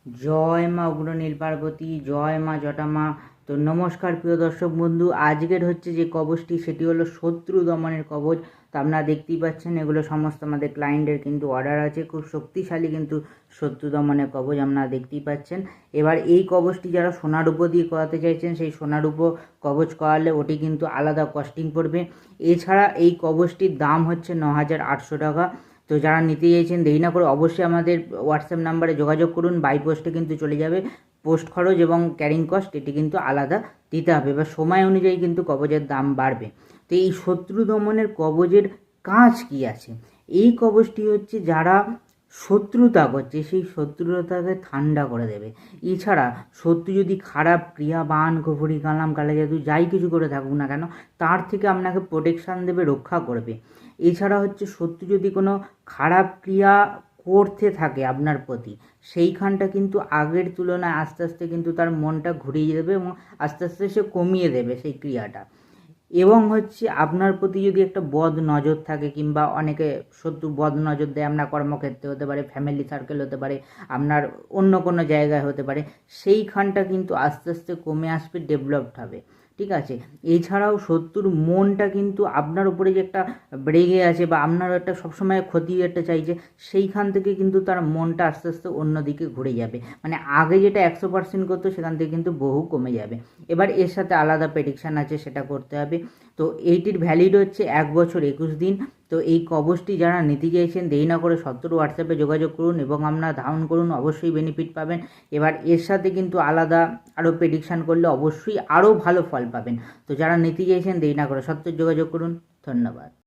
জয় মা অগ্রনীল পার্বতী, জয় মা জটামা। তো নমস্কার প্রিয় দর্শক বন্ধু, আজকের হচ্ছে যে কবচটি সেটি হলো শত্রু দমনের কবচ। তো আপনারা দেখতেই পাচ্ছেন এগুলো সমস্ত আমাদের ক্লায়েন্টের কিন্তু অর্ডার আছে, খুব শক্তিশালী কিন্তু শত্রু দমনের কবচ আপনারা দেখতেই পাচ্ছেন। এবার এই কবচটি যারা সোনারূপো দিয়ে করাতে চাইছেন, সেই সোনারূপো কবচ করালে ওটি কিন্তু আলাদা কস্টিং পড়বে। এছাড়া এই কবচটির দাম হচ্ছে 9,800 টাকা। তো যারা নিতে চাইছেন দেরি না করে অবশ্যই আমাদের হোয়াটসঅ্যাপ নাম্বারে যোগাযোগ করুন। বাই পোস্টে কিন্তু চলে যাবে, পোস্ট খরচ এবং ক্যারিং কস্ট এটি কিন্তু আলাদা দিতে হবে, বা সময় অনুযায়ী কিন্তু কবচের দাম বাড়বে। তো এই শত্রু দমনের কবচের কাজ কি আছে? এই কবচটি হচ্ছে যারা শত্রুতা করছে সেই শত্রুতাকে ঠান্ডা করে দেবে। এছাড়া শত্রু যদি খারাপ ক্রিয়া, বান, ঘুঘুরি, কালাম, কালা জাদু যাই কিছু করে থাকুক না কেন, তার থেকে আপনাকে প্রোটেকশান দেবে, রক্ষা করবে। এছাড়া হচ্ছে শত্রু যদি কোনো খারাপ ক্রিয়া করতে থাকে আপনার প্রতি, সেইখানটা কিন্তু আগের তুলনায় আস্তে আস্তে কিন্তু তার মনটা ঘুরিয়ে দেবে এবং আস্তে আস্তে সে কমিয়ে দেবে সেই ক্রিয়াটা। এবং হচ্ছে আপনার প্রতি যদি একটা বদ নজর থাকে, কিংবা অনেকে শত্রু বদ নজর দেয়, আপনার কর্মক্ষেত্রে হতে পারে, ফ্যামিলি সার্কেল হতে পারে, আপনার অন্য কোনো জায়গায় হতে পারে, সেইখানটা কিন্তু আস্তে আস্তে কমে আসবে, ডেভেলপড হবে। ঠিক আছে। এছাড়াও শত্রুর মনটা কিন্তু আপনার উপরে যে একটা রেগে আছে, বা আপনার একটা সবসময় ক্ষতি একটা চাইছে, সেইখান থেকে কিন্তু তার মনটা আস্তে আস্তে অন্যদিকে ঘুরে যাবে। মানে আগে যেটা 100% করতো সেখান থেকে কিন্তু বহু কমে যাবে। এবার এর সাথে আলাদা প্রেডিকশান আছে, সেটা করতে হবে। তো এইটির ভ্যালিড হচ্ছে 1 বছর 21 দিন। তো এই কবচটি যারা নিতে চাইছেন দেরি না করে সত্তর হোয়াটসঅ্যাপে যোগাযোগ করুন এবং আপনারা ধারণ করুন, অবশ্যই বেনিফিট পাবেন। এবার এর সাথে কিন্তু আলাদা আরও প্রেডিকশান করলে অবশ্যই আরও ভালো ফল পাবেন। তো যারা নিতে চাইছেন দেরি না করে সত্তর যোগাযোগ করুন। ধন্যবাদ।